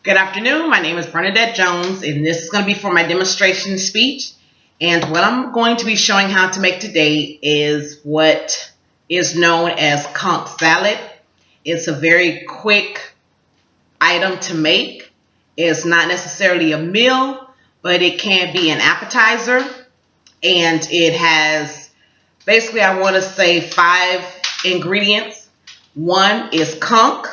Good afternoon. My name is Bernadette Jones, and this is going to be for my demonstration speech. And what I'm going to be showing how to make today is what is known as conch salad. It's a very quick item to make. It's not necessarily a meal, but it can be an appetizer. And it has basically, I want to say 5 ingredients. One is conch.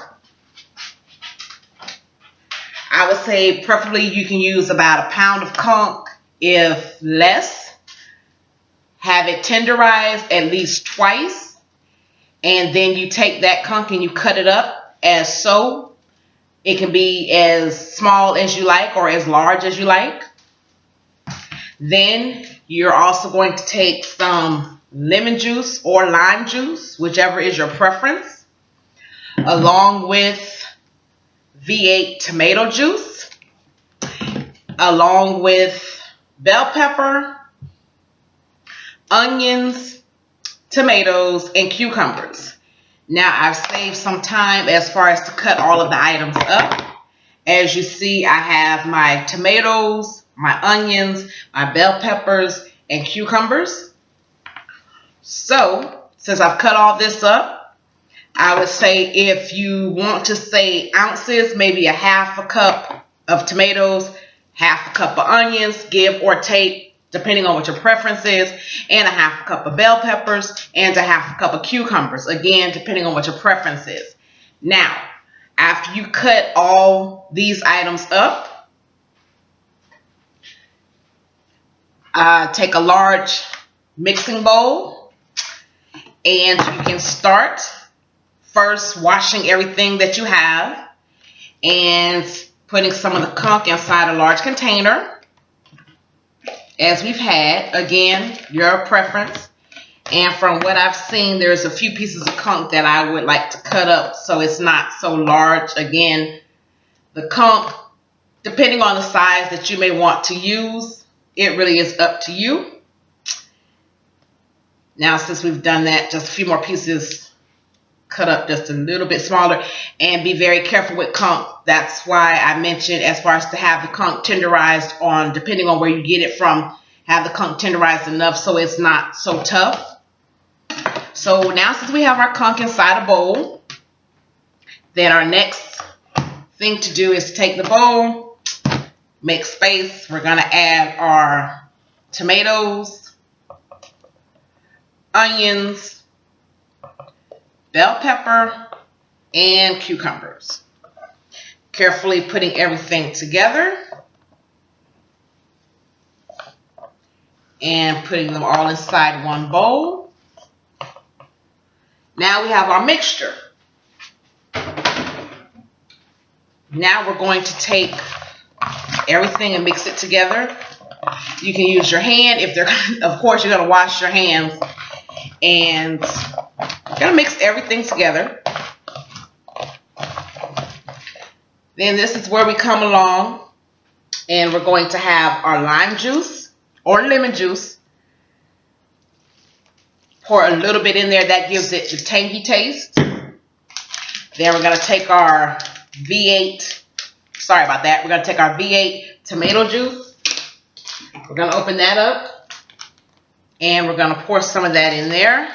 I would say preferably you can use about a pound of conch, if less. Have it tenderized at least twice, and then you take that conch and you cut it up as so. It can be as small as you like or as large as you like. Then you're also going to take some lemon juice or lime juice, whichever is your preference, along with V8 tomato juice, along with bell pepper, onions, tomatoes, and cucumbers. Now I've saved some time as far as to cut all of the items up. As you see, I have my tomatoes, my onions, my bell peppers, and cucumbers. So, since I've cut all this up, I would say if you want to say ounces, maybe a half a cup of tomatoes, half a cup of onions, give or take, depending on what your preference is, and a half a cup of bell peppers, and a half a cup of cucumbers, again, depending on what your preference is. Now, after you cut all these items up, take a large mixing bowl, and you can start first washing everything that you have and putting some of the conch inside a large container, as we've had. Again, your preference. And from what I've seen, there's a few pieces of conch that I would like to cut up so it's not so large. Again, the conch, depending on the size that you may want to use, it really is up to you. Now, since we've done that, just a few more pieces cut up just a little bit smaller, and be very careful with conch. That's why I mentioned, as far as to have the conch tenderized, on depending on where you get it from, have the conch tenderized enough so it's not so tough. So now, since we have our conch inside a bowl, then our next thing to do is to take the bowl, make space. We're going to add our tomatoes, onions, bell pepper, and cucumbers. Carefully putting everything together and putting them all inside one bowl. Now we have our mixture. Now we're going to take everything and mix it together. You can use your hand if they're, of course, you're going to wash your hands, and you're going to mix everything together. Then this is where we come along, and we're going to have our lime juice or lemon juice. Pour a little bit in there. That gives it the tangy taste. Then we're going to take our V8, sorry about that, we're going to take our V8 tomato juice. We're going to open that up, and we're going to pour some of that in there.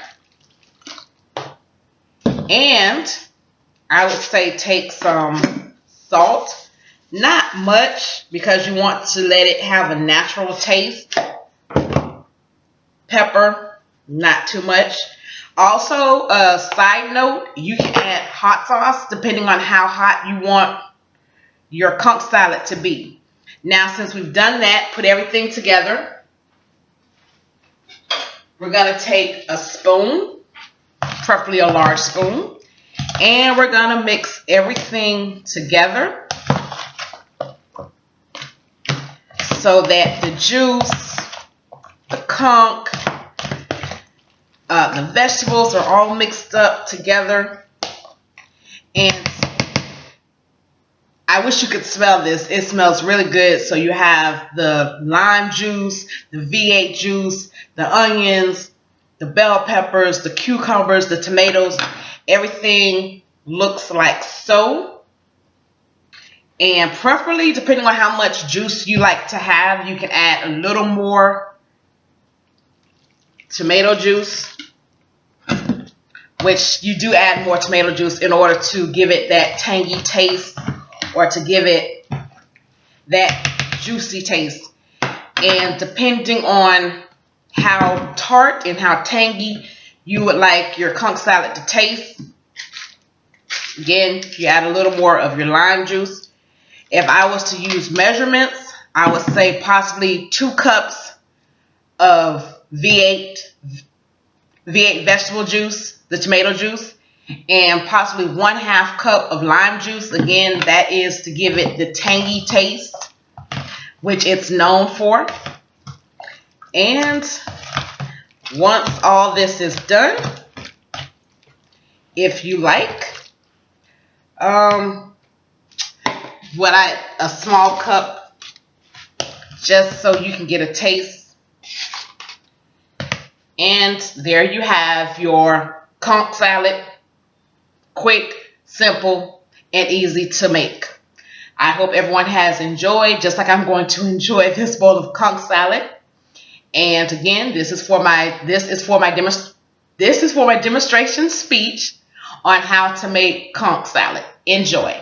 And I would say take some salt, not much, because you want to let it have a natural taste. Pepper, not too much. Also, a side note, you can add hot sauce depending on how hot you want your conch salad to be. Now, since we've done that, put everything together, we're going to take a spoon, preferably a large spoon, and we're going to mix everything together so that the juice, the conch, the vegetables are all mixed up together. And I wish you could smell this. It smells really good. So you have the lime juice, the V8 juice, the onions, the bell peppers, the cucumbers, the tomatoes. Everything looks like so. And preferably, depending on how much juice you like to have, you can add a little more tomato juice, which you do add more tomato juice in order to give it that tangy taste or to give it that juicy taste. And depending on how tart and how tangy you would like your conch salad to taste, again, you add a little more of your lime juice. If I was to use measurements, I would say possibly 2 cups of V8 vegetable juice, the tomato juice, and possibly 1/2 cup of lime juice. Again, that is to give it the tangy taste, which it's known for. And once all this is done, if you like, a small cup, just so you can get a taste. And there you have your conch salad. Quick, simple, and easy to make. I hope everyone has enjoyed, just like I'm going to enjoy this bowl of conch salad. And again, this is for my demonstration speech on how to make conch salad. Enjoy.